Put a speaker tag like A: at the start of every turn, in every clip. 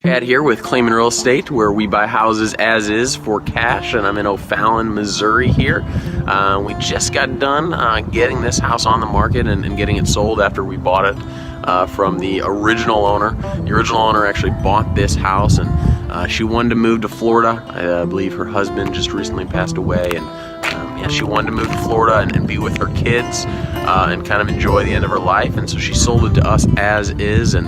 A: Pat here with Klamen Real Estate, where we buy houses as is for cash, and I'm in O'Fallon, Missouri here. We just got done getting this house on the market and getting it sold after we bought it from the original owner. The original owner actually bought this house, and she wanted to move to Florida. I believe her husband just recently passed away, and yeah, she wanted to move to Florida and be with her kids and kind of enjoy the end of her life, and so she sold it to us as is. And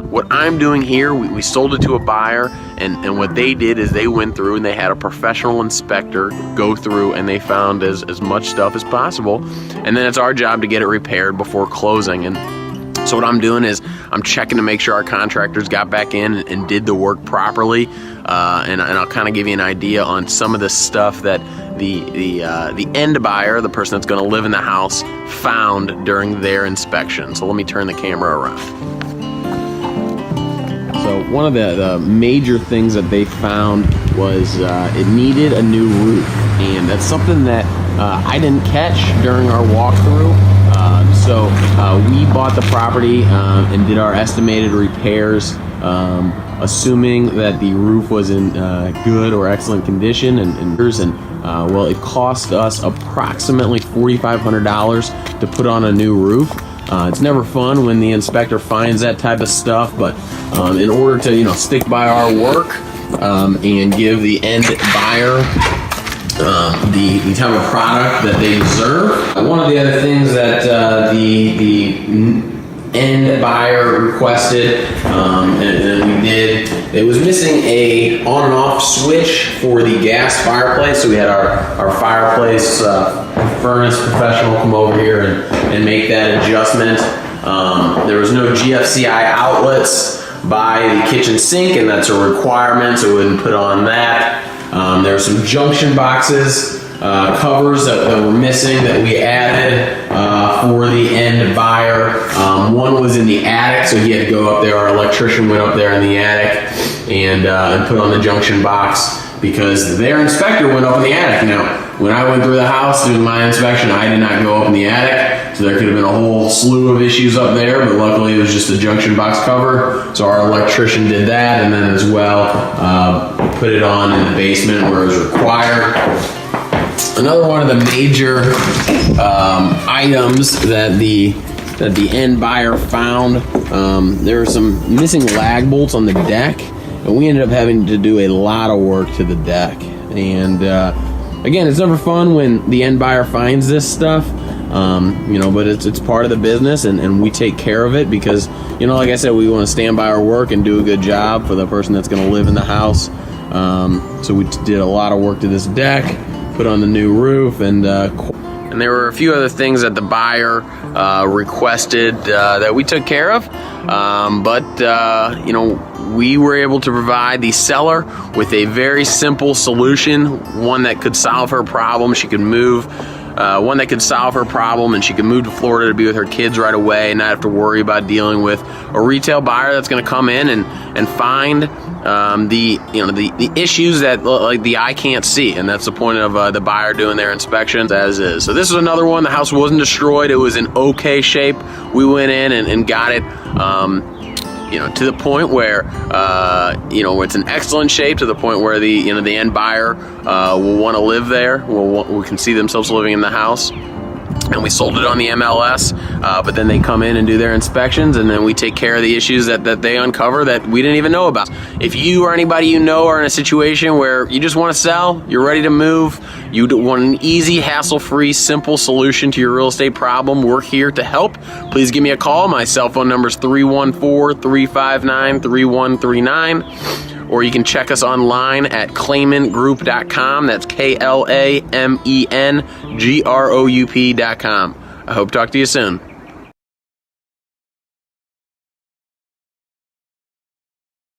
A: what I'm doing here, we sold it to a buyer, and what they did is they went through and they had a professional inspector go through and they found as much stuff as possible, and then it's our job to get it repaired before closing. And so what I'm doing is I'm checking to make sure our contractors got back in and did the work properly, and I'll kind of give you an idea on some of the stuff that the end buyer, the person that's going to live in the house, found during their inspection. So let me turn the camera around. So one of the major things that they found was it needed a new roof, and that's something that I didn't catch during our walkthrough. So we bought the property and did our estimated repairs, assuming that the roof was in good or excellent condition, and well, it cost us approximately $4,500 to put on a new roof. It's never fun when the inspector finds that type of stuff, but in order to stick by our work and give the end buyer the type of product that they deserve. One of the other things that the end buyer requested, and we did, it was missing a on and off switch for the gas fireplace. So we had our fireplace furnace professional come over here and make that adjustment. There was no GFCI outlets by the kitchen sink, and that's a requirement, so we wouldn't put on that. There were some junction boxes, covers that were missing that we added for the end buyer. One was in the attic, so he had to go up there. Our electrician went up there in the attic and put on the junction box because their inspector went up in the attic. Now, when I went through the house doing my inspection, I did not go up in the attic, so there could have been a whole slew of issues up there, but luckily it was just a junction box cover, so our electrician did that, and then as well put it on in the basement where it was required. Another one of the major items that the end buyer found, there were some missing lag bolts on the deck, and we ended up having to do a lot of work to the deck. And again, it's never fun when the end buyer finds this stuff, but it's part of the business, and we take care of it because, like I said, we want to stand by our work and do a good job for the person that's going to live in the house. So we did a lot of work to this deck, put on the new roof, and there were a few other things that the buyer requested that we took care of, we were able to provide the seller with a very simple solution, one that could solve her problem. She could move, one that could solve her problem, and she could move to Florida to be with her kids right away and not have to worry about dealing with a retail buyer that's going to come in and find the issues that like the eye can't see, and that's the point of the buyer doing their inspections as is. So this is another one. The house wasn't destroyed; it was in okay shape. We went in and got it, to the point where it's in excellent shape, to the point where the end buyer will want to live there. We can see themselves living in the house. And we sold it on the MLS, but then they come in and do their inspections, and then we take care of the issues that they uncover that we didn't even know about. If you or anybody you know are in a situation where you just want to sell, you're ready to move, you want an easy, hassle-free, simple solution to your real estate problem, we're here to help. Please give me a call. My cell phone number is 314-359-3139. Or you can check us online at KlamenGroup.com. That's KLAMENGROUP.com. I hope to talk to you soon.